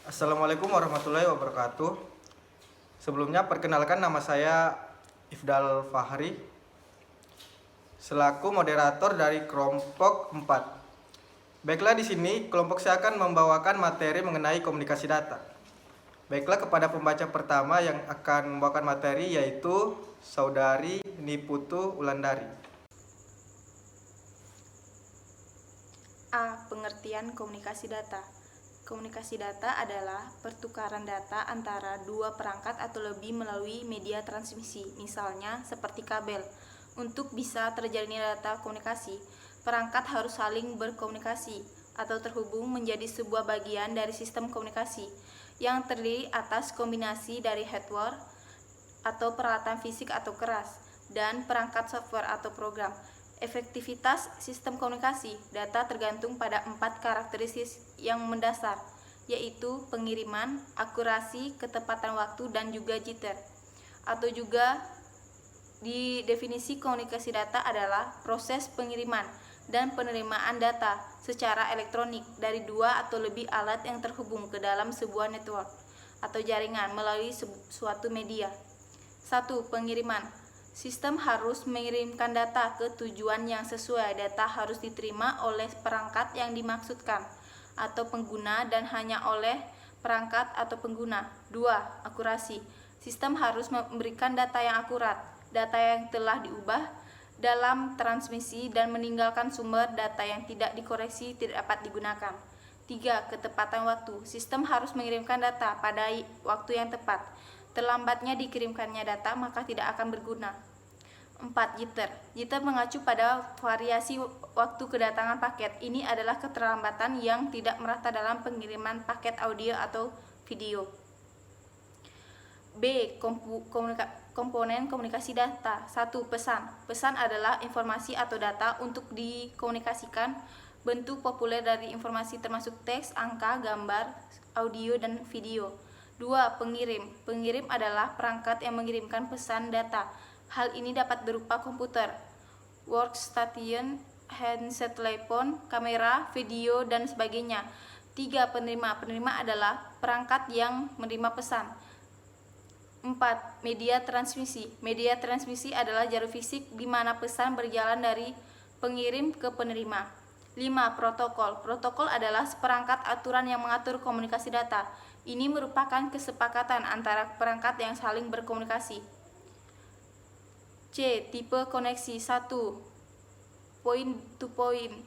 Assalamualaikum warahmatullahi wabarakatuh. Sebelumnya perkenalkan, nama saya Ifdal Fahri selaku moderator dari kelompok 4. Baiklah, di sini kelompok saya akan membawakan materi mengenai komunikasi data. Baiklah, kepada pembaca pertama yang akan membawakan materi yaitu Saudari Niputu Wulandari. A. Pengertian komunikasi data. Komunikasi data adalah pertukaran data antara dua perangkat atau lebih melalui media transmisi, misalnya seperti kabel. Untuk bisa terjalinnya data komunikasi, perangkat harus saling berkomunikasi atau terhubung menjadi sebuah bagian dari sistem komunikasi yang terdiri atas kombinasi dari hardware atau peralatan fisik atau keras dan perangkat software atau program. Efektivitas sistem komunikasi data tergantung pada 4 karakteristik yang mendasar, yaitu pengiriman, akurasi, ketepatan waktu, dan juga jitter. Atau juga di definisi komunikasi data adalah proses pengiriman dan penerimaan data secara elektronik dari dua atau lebih alat yang terhubung ke dalam sebuah network atau jaringan melalui suatu media. 1. Pengiriman. Sistem harus mengirimkan data ke tujuan yang sesuai. Data harus diterima oleh perangkat yang dimaksudkan atau pengguna dan hanya oleh perangkat atau pengguna. 2. Akurasi. Sistem harus memberikan data yang akurat, data yang telah diubah dalam transmisi dan meninggalkan sumber data yang tidak dikoreksi tidak dapat digunakan. 3. Ketepatan waktu. Sistem harus mengirimkan data pada waktu yang tepat. Terlambatnya dikirimkannya data maka tidak akan berguna. 4. Jitter. Jitter mengacu pada variasi waktu kedatangan paket. Ini adalah keterlambatan yang tidak merata dalam pengiriman paket audio atau video. B. Komponen komunikasi data. 1. Pesan. Pesan adalah informasi atau data untuk dikomunikasikan. Bentuk populer dari informasi termasuk teks, angka, gambar, audio, dan video. 2. Pengirim. Pengirim adalah perangkat yang mengirimkan pesan data. Hal ini dapat berupa komputer, workstation, handset telepon, kamera, video, dan sebagainya. 3. Penerima. Penerima adalah perangkat yang menerima pesan. 4. Media transmisi. Media transmisi adalah jalur fisik di mana pesan berjalan dari pengirim ke penerima. 5. Protokol. Protokol adalah seperangkat aturan yang mengatur komunikasi data. Ini merupakan kesepakatan antara perangkat yang saling berkomunikasi. C. Tipe koneksi. 1. Point to point.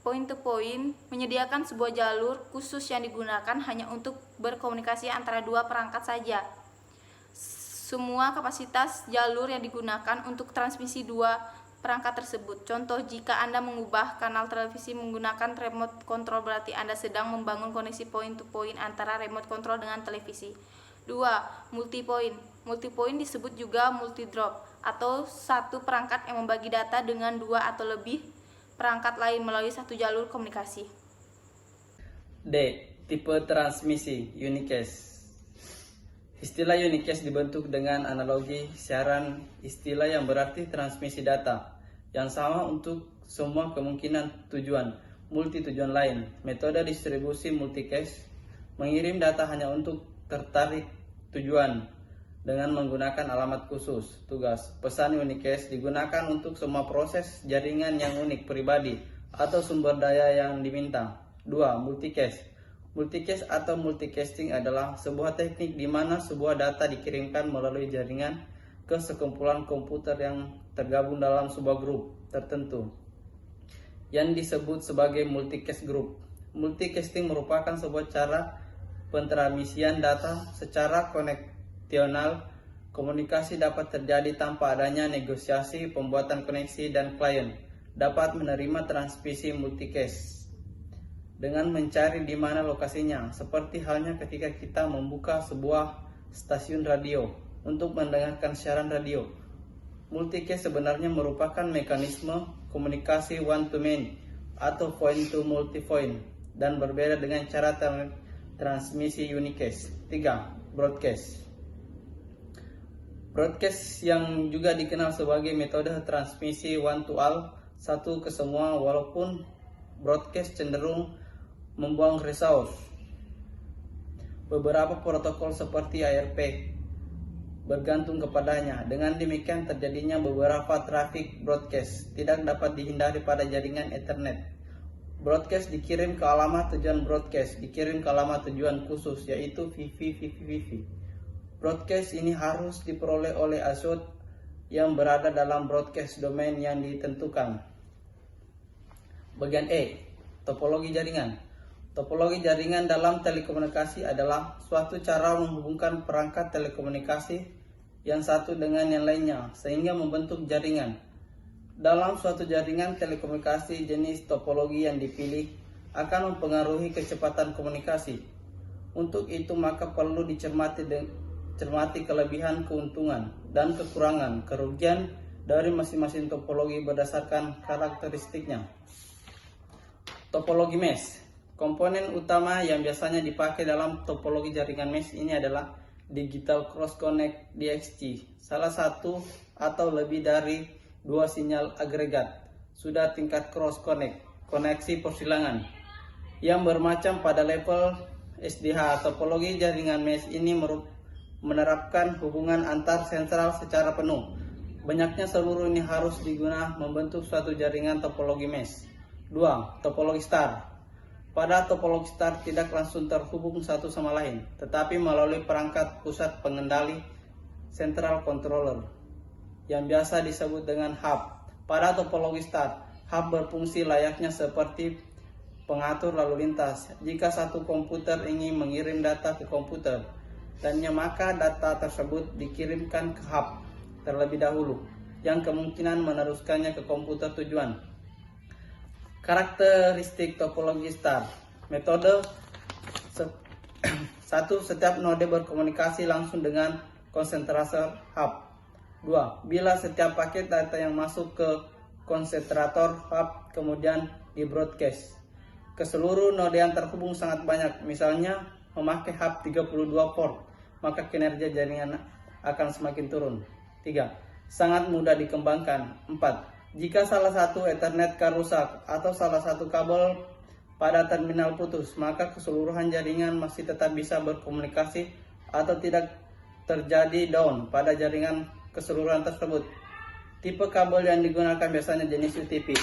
Point to point menyediakan sebuah jalur khusus yang digunakan hanya untuk berkomunikasi antara dua perangkat saja. Semua kapasitas jalur yang digunakan untuk transmisi dua perangkat tersebut. Contoh, jika Anda mengubah kanal televisi menggunakan remote control, berarti Anda sedang membangun koneksi point to point antara remote control dengan televisi. 2. Multipoint. Multipoint disebut juga multi-drop atau satu perangkat yang membagi data dengan dua atau lebih perangkat lain melalui satu jalur komunikasi. D. Tipe transmisi unicast. Istilah unicast dibentuk dengan analogi siaran istilah yang berarti transmisi data yang sama untuk semua kemungkinan tujuan multi-tujuan lain. Metode distribusi multicast mengirim data hanya untuk tertarik tujuan dengan menggunakan alamat khusus. Tugas pesan unicast digunakan untuk semua proses jaringan yang unik pribadi atau sumber daya yang diminta. 2. Multicast. Multicast atau multicasting adalah sebuah teknik di mana sebuah data dikirimkan melalui jaringan ke sekumpulan komputer yang tergabung dalam sebuah grup tertentu yang disebut sebagai multicast group. Multicasting merupakan sebuah cara pentransmisian data secara koneksional. Komunikasi dapat terjadi tanpa adanya negosiasi, pembuatan koneksi, dan klien dapat menerima transmisi multicast dengan mencari di mana lokasinya, seperti halnya ketika kita membuka sebuah stasiun radio untuk mendengarkan siaran radio. Multicast sebenarnya merupakan mekanisme komunikasi one-to-many atau point-to-multipoint dan berbeda dengan cara transmisi unicast. 3. Broadcast. Broadcast yang juga dikenal sebagai metode transmisi one-to-all, satu ke semua, walaupun broadcast cenderung membuang resource. Beberapa protokol seperti ARP bergantung kepadanya. Dengan demikian terjadinya beberapa traffic broadcast tidak dapat dihindari pada jaringan Ethernet. Broadcast dikirim ke alamat tujuan broadcast, dikirim ke alamat tujuan khusus yaitu VV. Broadcast ini harus diperoleh oleh asot yang berada dalam broadcast domain yang ditentukan. Bagian E, topologi jaringan. Topologi jaringan dalam telekomunikasi adalah suatu cara menghubungkan perangkat telekomunikasi yang satu dengan yang lainnya sehingga membentuk jaringan. Dalam suatu jaringan telekomunikasi, jenis topologi yang dipilih akan mempengaruhi kecepatan komunikasi. Untuk itu maka perlu dicermati kelebihan, keuntungan, dan kekurangan, kerugian dari masing-masing topologi berdasarkan karakteristiknya. Topologi mesh. Komponen utama yang biasanya dipakai dalam topologi jaringan mesh ini adalah Digital Cross Connect DXC, salah satu atau lebih dari dua sinyal agregat, sudah tingkat cross connect, koneksi persilangan, yang bermacam pada level SDH. Topologi jaringan mesh ini menerapkan hubungan antar sentral secara penuh. Banyaknya seluruh ini harus digunakan membentuk suatu jaringan topologi mesh. 2. Topologi star. Pada topologi star tidak langsung terhubung satu sama lain, tetapi melalui perangkat pusat pengendali central controller yang biasa disebut dengan hub. Pada topologi star, hub berfungsi layaknya seperti pengatur lalu lintas. Jika satu komputer ingin mengirim data ke komputer lainnya, maka data tersebut dikirimkan ke hub terlebih dahulu, yang kemungkinan meneruskannya ke komputer tujuan. Karakteristik topologi star. Metode 1. Setiap node berkomunikasi langsung dengan konsentrator hub. 2. Bila setiap paket data yang masuk ke konsentrator hub kemudian di broadcast ke seluruh node yang terhubung sangat banyak, misalnya memakai hub 32 port, maka kinerja jaringan akan semakin turun. 3. Sangat mudah dikembangkan. 4. Jika salah satu Ethernet rusak atau salah satu kabel pada terminal putus, maka keseluruhan jaringan masih tetap bisa berkomunikasi atau tidak terjadi down pada jaringan keseluruhan tersebut. Tipe kabel yang digunakan biasanya jenis UTP.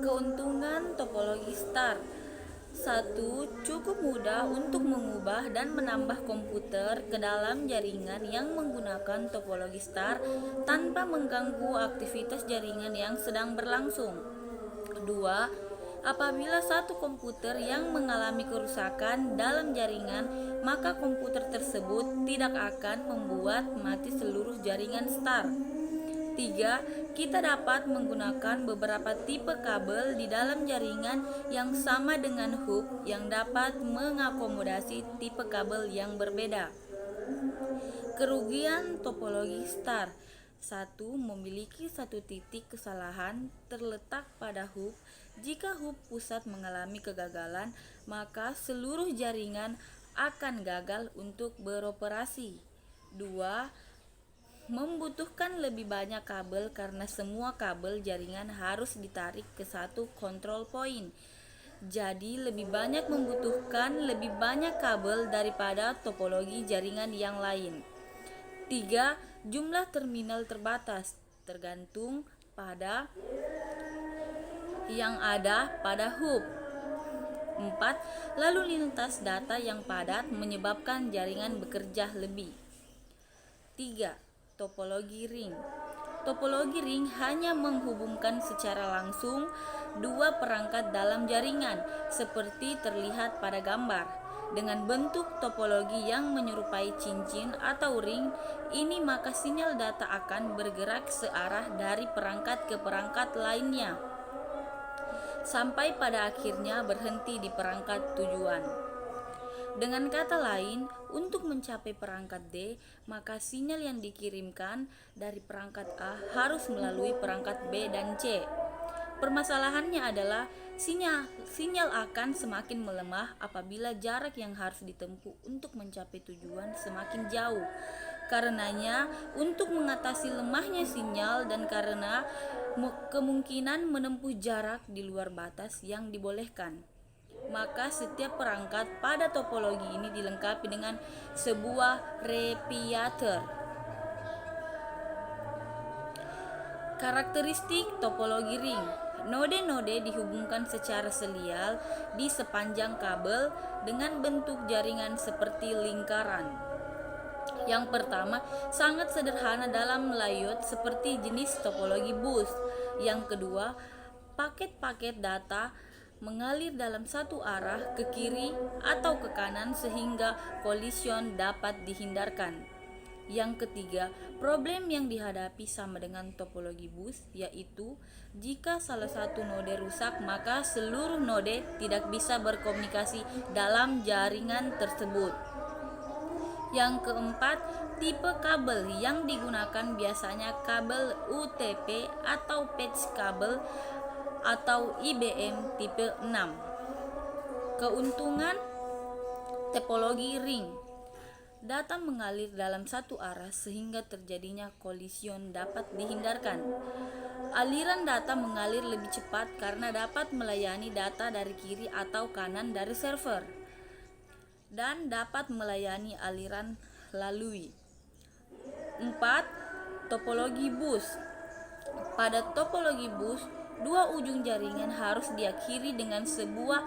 Keuntungan topologi star. 1. Cukup mudah untuk mengubah dan menambah komputer ke dalam jaringan yang menggunakan topologi star tanpa mengganggu aktivitas jaringan yang sedang berlangsung. 2. Apabila satu komputer yang mengalami kerusakan dalam jaringan, maka komputer tersebut tidak akan membuat mati seluruh jaringan star. 3. Kita dapat menggunakan beberapa tipe kabel di dalam jaringan yang sama dengan hub yang dapat mengakomodasi tipe kabel yang berbeda. Kerugian topologi star. 1. Memiliki satu titik kesalahan terletak pada hub. Jika hub pusat mengalami kegagalan, maka seluruh jaringan akan gagal untuk beroperasi. 2. Membutuhkan lebih banyak kabel karena semua kabel jaringan harus ditarik ke satu control point. Jadi membutuhkan lebih banyak kabel daripada topologi jaringan yang lain. 3. Jumlah terminal terbatas, tergantung pada yang ada pada hub. 4. Lalu lintas data yang padat menyebabkan jaringan bekerja lebih. 3. Topologi ring. Topologi ring hanya menghubungkan secara langsung dua perangkat dalam jaringan, seperti terlihat pada gambar. Dengan bentuk topologi yang menyerupai cincin atau ring ini, maka sinyal data akan bergerak searah dari perangkat ke perangkat lainnya, sampai pada akhirnya berhenti di perangkat tujuan. Dengan kata lain, untuk mencapai perangkat D, maka sinyal yang dikirimkan dari perangkat A harus melalui perangkat B dan C. Permasalahannya adalah sinyal akan semakin melemah apabila jarak yang harus ditempuh untuk mencapai tujuan semakin jauh. Karenanya, untuk mengatasi lemahnya sinyal dan karena kemungkinan menempuh jarak di luar batas yang dibolehkan, maka setiap perangkat pada topologi ini dilengkapi dengan sebuah repiator. Karakteristik topologi ring. Node-node dihubungkan secara serial di sepanjang kabel dengan bentuk jaringan seperti lingkaran. Yang pertama, sangat sederhana dalam layout seperti jenis topologi bus. Yang kedua, paket-paket data mengalir dalam satu arah ke kiri atau ke kanan sehingga kolision dapat dihindarkan. Yang ketiga, problem yang dihadapi sama dengan topologi bus, yaitu jika salah satu node rusak maka seluruh node tidak bisa berkomunikasi dalam jaringan tersebut. Yang keempat, tipe kabel yang digunakan biasanya kabel UTP atau patch kabel atau IBM tipe 6. Keuntungan topologi ring. Data mengalir dalam satu arah sehingga terjadinya kolision dapat dihindarkan. Aliran data mengalir lebih cepat karena dapat melayani data dari kiri atau kanan dari server dan dapat melayani aliran lalui. 4. Topologi bus. Pada topologi bus, dua ujung jaringan harus diakhiri dengan sebuah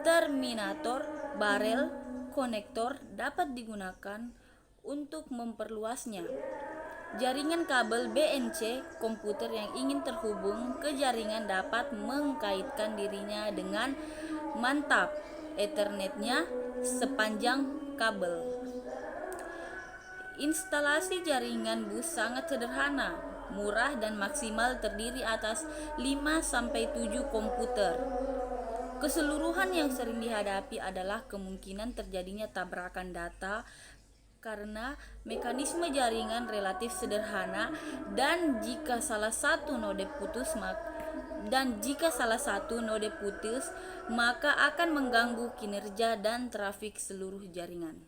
terminator. Barel konektor dapat digunakan untuk memperluasnya. Jaringan kabel BNC komputer yang ingin terhubung ke jaringan dapat mengkaitkan dirinya dengan mantap Ethernetnya sepanjang kabel. Instalasi jaringan bus sangat sederhana, murah dan maksimal terdiri atas 5-7 komputer. Keseluruhan yang sering dihadapi adalah kemungkinan terjadinya tabrakan data karena mekanisme jaringan relatif sederhana dan jika salah satu node putus maka akan mengganggu kinerja dan trafik seluruh jaringan.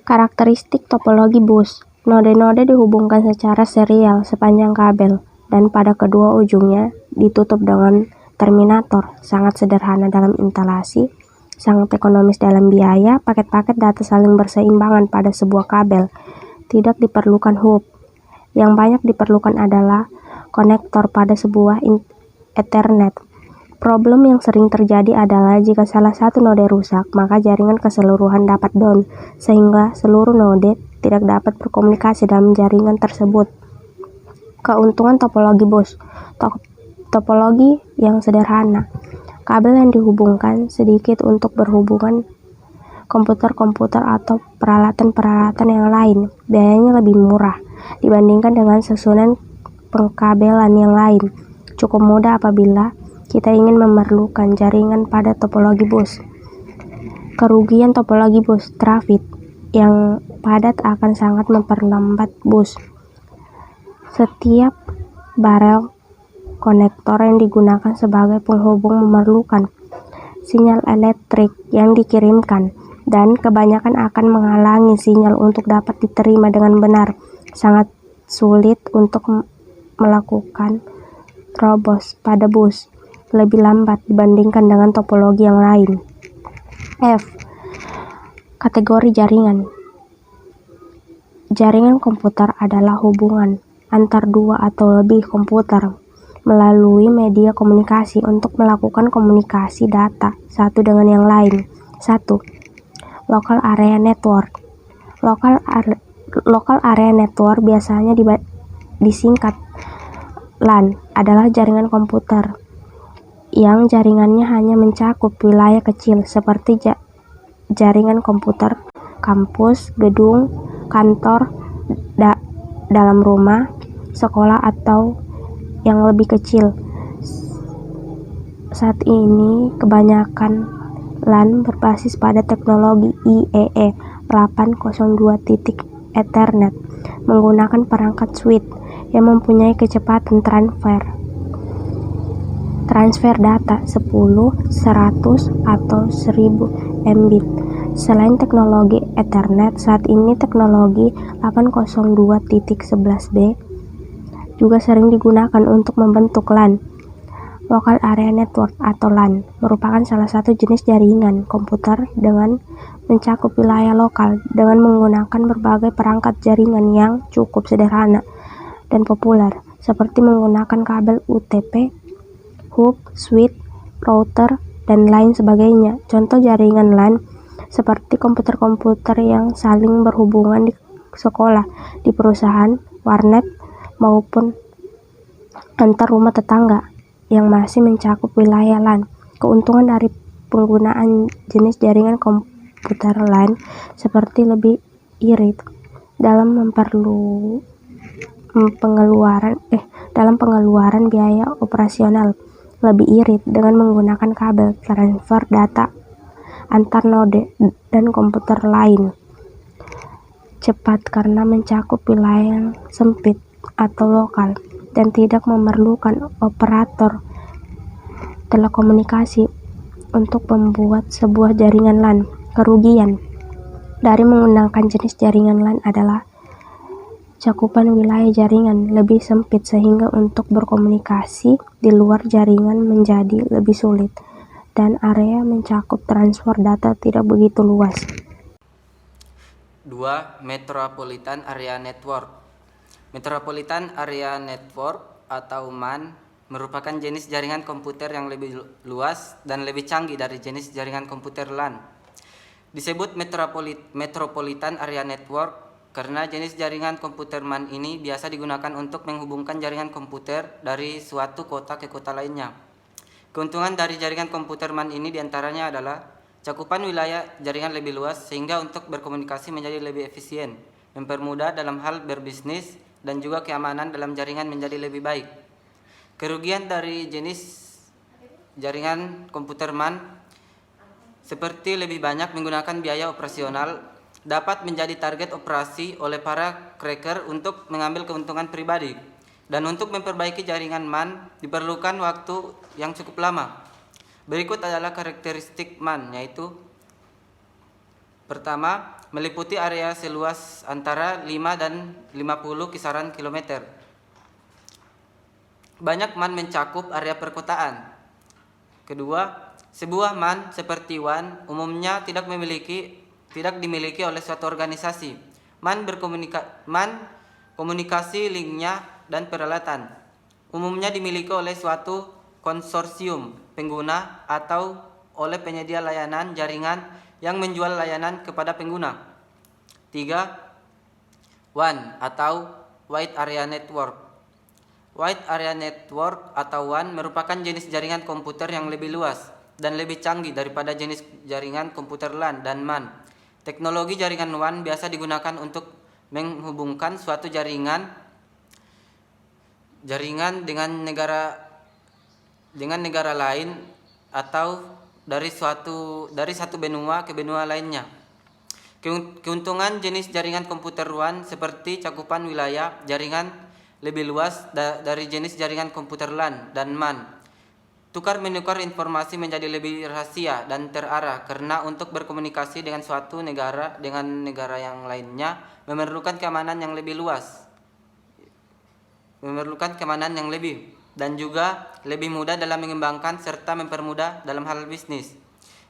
Karakteristik topologi bus. Node-node dihubungkan secara serial sepanjang kabel dan pada kedua ujungnya ditutup dengan terminator. Sangat sederhana dalam instalasi, sangat ekonomis dalam biaya. Paket-paket data saling berseimbangan pada sebuah kabel. Tidak diperlukan hub. Yang banyak diperlukan adalah konektor pada sebuah Ethernet. Problem yang sering terjadi adalah jika salah satu node rusak, maka jaringan keseluruhan dapat down, sehingga seluruh node tidak dapat berkomunikasi dalam jaringan tersebut. Keuntungan topologi bus. Topologi yang sederhana. Kabel yang dihubungkan sedikit untuk berhubungan komputer-komputer atau peralatan-peralatan yang lain. Biayanya lebih murah dibandingkan dengan susunan pengkabelan yang lain. Cukup mudah apabila kita ingin memerlukan jaringan pada topologi bus. Kerugian topologi bus. Traffic yang padat akan sangat memperlambat bus. Setiap barel konektor yang digunakan sebagai penghubung memerlukan sinyal elektrik yang dikirimkan dan kebanyakan akan menghalangi sinyal untuk dapat diterima dengan benar. Sangat sulit untuk melakukan terobos pada bus, lebih lambat dibandingkan dengan topologi yang lain. F. Kategori jaringan. Jaringan komputer adalah hubungan antar dua atau lebih komputer melalui media komunikasi untuk melakukan komunikasi data satu dengan yang lain. 1. Local Area Network. Local Area Network biasanya disingkat LAN adalah jaringan komputer yang jaringannya hanya mencakup wilayah kecil seperti jaringan komputer kampus, gedung, kantor, dalam rumah, sekolah atau yang lebih kecil. Saat ini kebanyakan LAN berbasis pada teknologi IEE 802.1 Ethernet menggunakan perangkat switch yang mempunyai kecepatan transfer data 10, 100, atau 1000 Mbit. Selain teknologi Ethernet, saat ini teknologi 802.11b juga sering digunakan untuk membentuk LAN. Local Area Network atau LAN merupakan salah satu jenis jaringan komputer dengan mencakup wilayah lokal dengan menggunakan berbagai perangkat jaringan yang cukup sederhana dan populer, seperti menggunakan kabel UTP, hub, switch, router, dan lain sebagainya. Contoh jaringan LAN seperti komputer-komputer yang saling berhubungan di sekolah, di perusahaan, warnet, maupun antar rumah tetangga yang masih mencakup wilayah LAN. Keuntungan dari penggunaan jenis jaringan komputer LAN seperti lebih irit dalam pengeluaran biaya operasional, lebih irit dengan menggunakan kabel transfer data antar node dan komputer lain, cepat karena mencakup wilayah yang sempit atau lokal dan tidak memerlukan operator telekomunikasi untuk membuat sebuah jaringan LAN. Kerugian dari menggunakan jenis jaringan LAN adalah cakupan wilayah jaringan lebih sempit sehingga untuk berkomunikasi di luar jaringan menjadi lebih sulit, dan area mencakup transfer data tidak begitu luas. 2. Metropolitan Area Network. Metropolitan Area Network atau MAN merupakan jenis jaringan komputer yang lebih luas dan lebih canggih dari jenis jaringan komputer LAN. Disebut Metropolitan Area Network karena jenis jaringan komputer MAN ini biasa digunakan untuk menghubungkan jaringan komputer dari suatu kota ke kota lainnya. Keuntungan dari jaringan komputer MAN ini diantaranya adalah cakupan wilayah jaringan lebih luas sehingga untuk berkomunikasi menjadi lebih efisien, mempermudah dalam hal berbisnis, dan juga keamanan dalam jaringan menjadi lebih baik. Kerugian dari jenis jaringan komputer MAN seperti lebih banyak menggunakan biaya operasional, dapat menjadi target operasi oleh para cracker untuk mengambil keuntungan pribadi, dan untuk memperbaiki jaringan MAN diperlukan waktu yang cukup lama. Berikut adalah karakteristik MAN, yaitu pertama, meliputi area seluas antara 5 dan 50 kisaran kilometer. Banyak MAN mencakup area perkotaan. Kedua, sebuah MAN seperti WAN umumnya tidak dimiliki oleh suatu organisasi. MAN komunikasi linknya dan peralatan umumnya dimiliki oleh suatu konsorsium pengguna atau oleh penyedia layanan jaringan yang menjual layanan kepada pengguna. 3. WAN atau Wide Area Network. Wide Area Network atau WAN merupakan jenis jaringan komputer yang lebih luas dan lebih canggih daripada jenis jaringan komputer LAN dan MAN. Teknologi jaringan WAN biasa digunakan untuk menghubungkan suatu jaringan dengan negara lain atau dari satu benua ke benua lainnya. Keuntungan jenis jaringan komputer WAN seperti cakupan wilayah jaringan lebih luas dari jenis jaringan komputer LAN dan MAN. Tukar menukar informasi menjadi lebih rahasia dan terarah karena untuk berkomunikasi dengan suatu negara dengan negara yang lainnya memerlukan keamanan yang lebih dan juga lebih mudah dalam mengembangkan serta mempermudah dalam hal bisnis.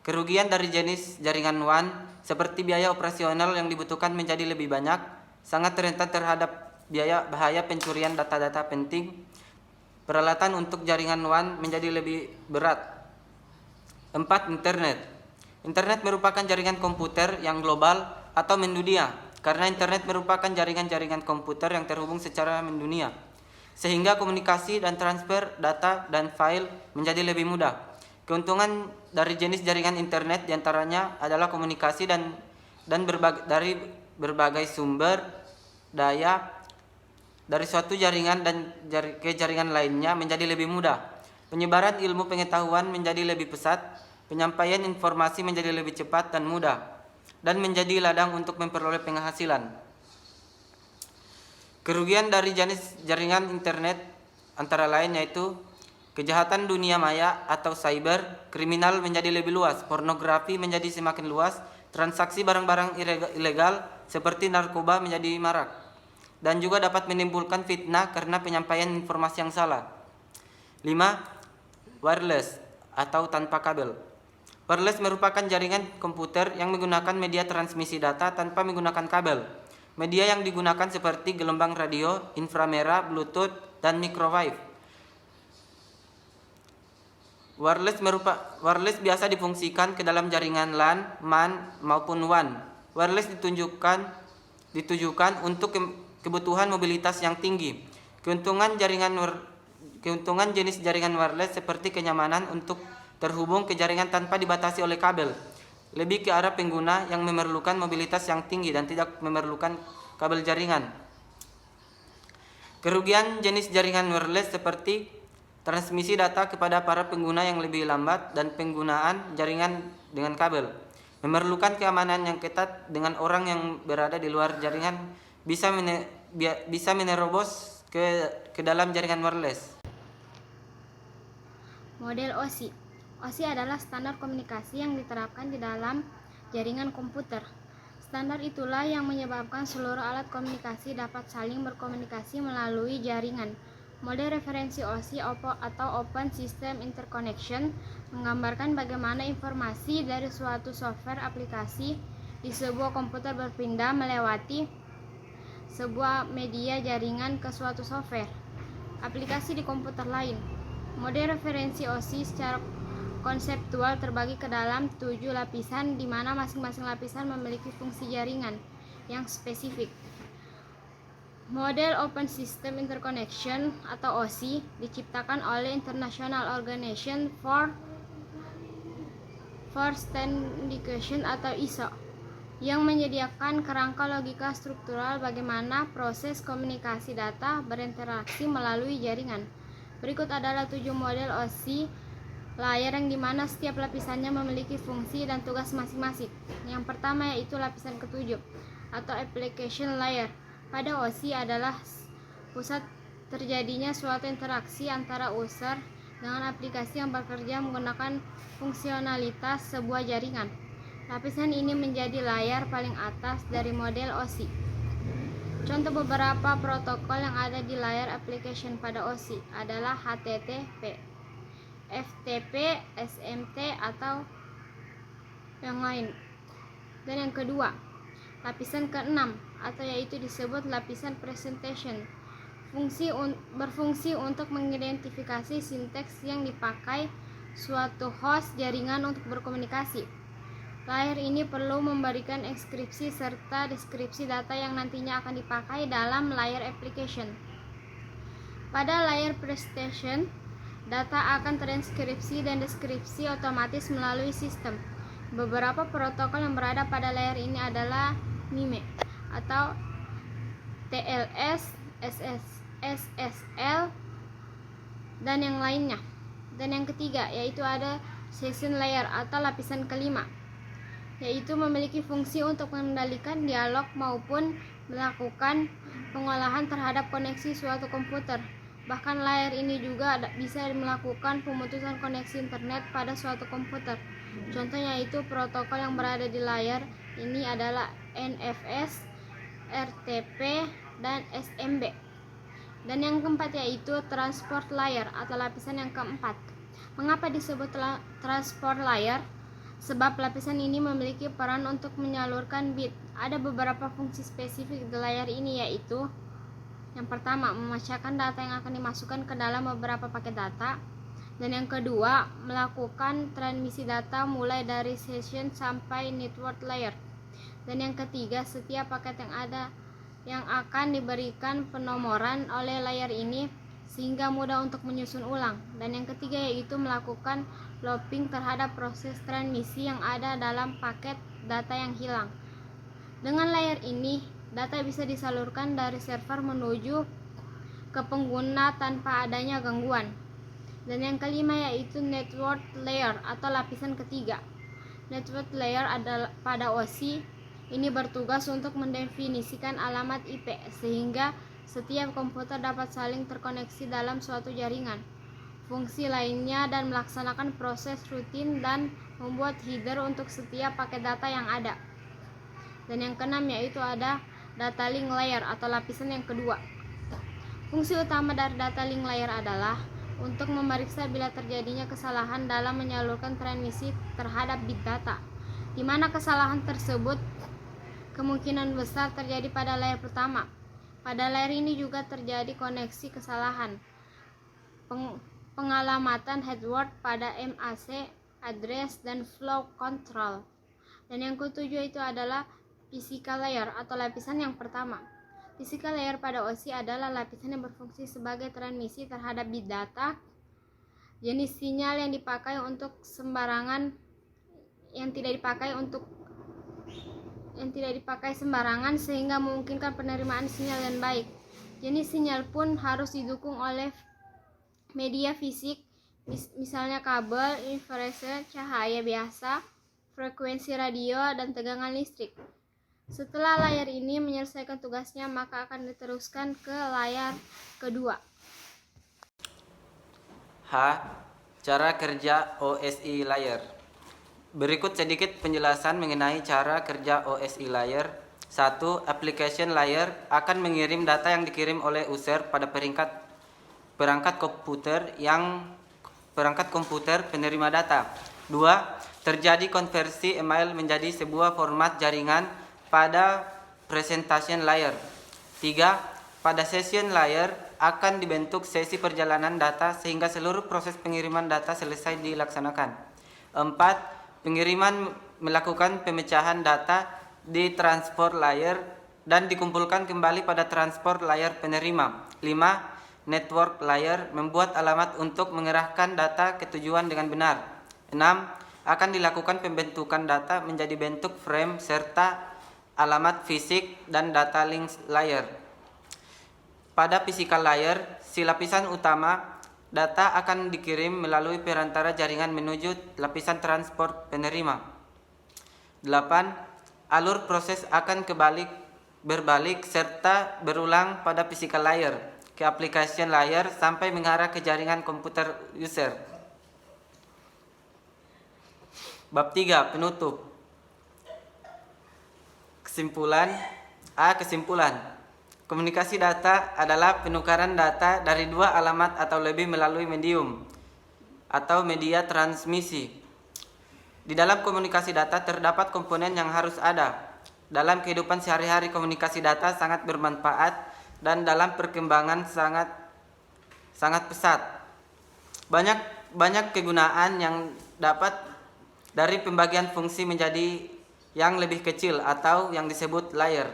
Kerugian dari jenis jaringan WAN seperti biaya operasional yang dibutuhkan menjadi lebih banyak, sangat rentan terhadap bahaya pencurian data-data penting. Peralatan untuk jaringan WAN menjadi lebih berat. 4. Internet. Internet merupakan jaringan komputer yang global atau mendunia, karena internet merupakan jaringan-jaringan komputer yang terhubung secara mendunia, sehingga komunikasi dan transfer data dan file menjadi lebih mudah. Keuntungan dari jenis jaringan internet diantaranya adalah komunikasi dari berbagai sumber daya dari suatu jaringan dan ke jaringan lainnya menjadi lebih mudah. Penyebaran ilmu pengetahuan menjadi lebih pesat penyampaian informasi menjadi lebih cepat dan mudah, dan menjadi ladang untuk memperoleh penghasilan. Kerugian dari jenis jaringan internet antara lain yaitu kejahatan dunia maya atau cyber, kriminal menjadi lebih luas, pornografi menjadi semakin luas, transaksi barang-barang ilegal seperti narkoba menjadi marak, dan juga dapat menimbulkan fitnah karena penyampaian informasi yang salah. 5. Wireless atau tanpa kabel. Wireless merupakan jaringan komputer yang menggunakan media transmisi data tanpa menggunakan kabel. Media yang digunakan seperti gelombang radio, inframerah, Bluetooth, dan microwave. Wireless biasa difungsikan ke dalam jaringan LAN, MAN, maupun WAN. Wireless ditujukan untuk kebutuhan mobilitas yang tinggi. Keuntungan jenis jaringan wireless seperti kenyamanan untuk terhubung ke jaringan tanpa dibatasi oleh kabel, lebih ke arah pengguna yang memerlukan mobilitas yang tinggi dan tidak memerlukan kabel jaringan. Kerugian jenis jaringan wireless seperti transmisi data kepada para pengguna yang lebih lambat dan penggunaan jaringan dengan kabel, memerlukan keamanan yang ketat dengan orang yang berada di luar jaringan bisa menerobos ke dalam jaringan wireless. Model OSI. OSI adalah standar komunikasi yang diterapkan di dalam jaringan komputer. Standar itulah yang menyebabkan seluruh alat komunikasi dapat saling berkomunikasi melalui jaringan. Model referensi OSI atau Open System Interconnection menggambarkan bagaimana informasi dari suatu software aplikasi di sebuah komputer berpindah melewati sebuah media jaringan ke suatu software aplikasi di komputer lain. Model referensi OSI secara konseptual terbagi ke dalam 7 lapisan, di mana masing-masing lapisan memiliki fungsi jaringan yang spesifik. Model Open System Interconnection atau OSI diciptakan oleh International Organization for Standardization atau ISO yang menyediakan kerangka logika struktural bagaimana proses komunikasi data berinteraksi melalui jaringan. Berikut adalah 7 model OSI layer yang dimana setiap lapisannya memiliki fungsi dan tugas masing-masing. Yang pertama yaitu lapisan ketujuh atau Application Layer. Pada OSI adalah pusat terjadinya suatu interaksi antara user dengan aplikasi yang bekerja menggunakan fungsionalitas sebuah jaringan. Lapisan ini menjadi layar paling atas dari model OSI. Contoh beberapa protokol yang ada di layar application pada OSI adalah HTTP, FTP, SMT, atau yang lain. Dan yang kedua, lapisan ke-6 atau yaitu disebut lapisan presentation, berfungsi untuk mengidentifikasi sinteks yang dipakai suatu host jaringan untuk berkomunikasi. Layar ini perlu memberikan enkripsi serta deskripsi data yang nantinya akan dipakai dalam layar application. Pada layar presentation, data akan teranskripsi dan deskripsi otomatis melalui sistem. Beberapa protokol yang berada pada layar ini adalah MIME atau TLS, SSL, dan yang lainnya. Dan yang ketiga yaitu ada session layer atau lapisan kelima, yaitu memiliki fungsi untuk mengendalikan dialog maupun melakukan pengolahan terhadap koneksi suatu komputer. Bahkan layar ini juga bisa melakukan pemutusan koneksi internet pada suatu komputer. Contohnya yaitu protokol yang berada di layar ini adalah NFS, RTP, dan SMB. Dan yang keempat yaitu transport layer atau lapisan yang keempat. Mengapa disebut transport layer? Sebab lapisan ini memiliki peran untuk menyalurkan bit. Ada beberapa fungsi spesifik di layar ini yaitu yang pertama, memecahkan data yang akan dimasukkan ke dalam beberapa paket data. Dan yang kedua, melakukan transmisi data mulai dari session sampai network layer. Dan yang ketiga, setiap paket yang akan diberikan penomoran oleh layar ini sehingga mudah untuk menyusun ulang. Dan yang ketiga yaitu melakukan looping terhadap proses transmisi yang ada dalam paket data yang hilang. Dengan layar ini, data bisa disalurkan dari server menuju ke pengguna tanpa adanya gangguan. Dan yang kelima yaitu network layer atau lapisan ketiga. Network layer adalah pada OSI ini bertugas untuk mendefinisikan alamat IP sehingga setiap komputer dapat saling terkoneksi dalam suatu jaringan. Fungsi lainnya dan melaksanakan proses rutin dan membuat header untuk setiap paket data yang ada. Dan yang keenam yaitu ada data link layer atau lapisan yang kedua. Fungsi utama dari data link layer adalah untuk memeriksa bila terjadinya kesalahan dalam menyalurkan transmisi terhadap bit data, di mana kesalahan tersebut kemungkinan besar terjadi pada layer pertama. Pada layer ini juga terjadi koneksi kesalahan, pengalamatan headword pada MAC, address, dan flow control. Dan yang ketujuh itu adalah physical layer atau lapisan yang pertama. Physical layer pada OSI adalah lapisan yang berfungsi sebagai transmisi terhadap bit data, jenis sinyal yang dipakai untuk sembarangan, yang tidak dipakai sembarangan sehingga memungkinkan penerimaan sinyal yang baik. Jenis sinyal pun harus didukung oleh media fisik, misalnya kabel, infrared, cahaya biasa, frekuensi radio, dan tegangan listrik. Setelah layar ini menyelesaikan tugasnya, maka akan diteruskan ke layar kedua. H. Cara kerja OSI layer. Berikut sedikit penjelasan mengenai cara kerja OSI layer. 1. Application layer akan mengirim data yang dikirim oleh user pada perangkat komputer penerima data. 2. Terjadi konversi email menjadi sebuah format jaringan pada presentation layer. 3. Pada session layer akan dibentuk sesi perjalanan data sehingga seluruh proses pengiriman data selesai dilaksanakan. 4. Pengiriman melakukan pemecahan data di transport layer dan dikumpulkan kembali pada transport layer penerima. 5. Network layer membuat alamat untuk mengerahkan data ke tujuan dengan benar. 6. Akan dilakukan pembentukan data menjadi bentuk frame serta alamat fisik dan data link layer. Pada physical layer, si lapisan utama, data akan dikirim melalui perantara jaringan menuju lapisan transport penerima. 8. Alur proses akan berbalik serta berulang pada physical layer ke application layer sampai mengarah ke jaringan komputer user. Bab 3. Penutup. Kesimpulan. Komunikasi data adalah penukaran data dari dua alamat atau lebih melalui medium atau media transmisi. Di dalam komunikasi data terdapat komponen yang harus ada. Dalam kehidupan sehari-hari komunikasi data sangat bermanfaat dan dalam perkembangan sangat pesat. Banyak kegunaan yang dapat dari pembagian fungsi menjadi yang lebih kecil atau yang disebut layer.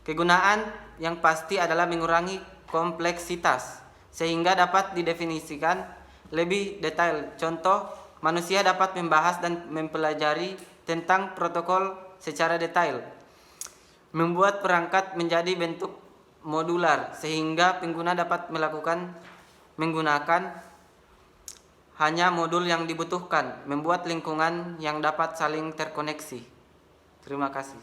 Kegunaan yang pasti adalah mengurangi kompleksitas sehingga dapat didefinisikan lebih detail. Contoh, manusia dapat membahas dan mempelajari tentang protokol secara detail. Membuat perangkat menjadi bentuk modular sehingga pengguna dapat menggunakan hanya modul yang dibutuhkan, membuat lingkungan yang dapat saling terkoneksi. Terima kasih.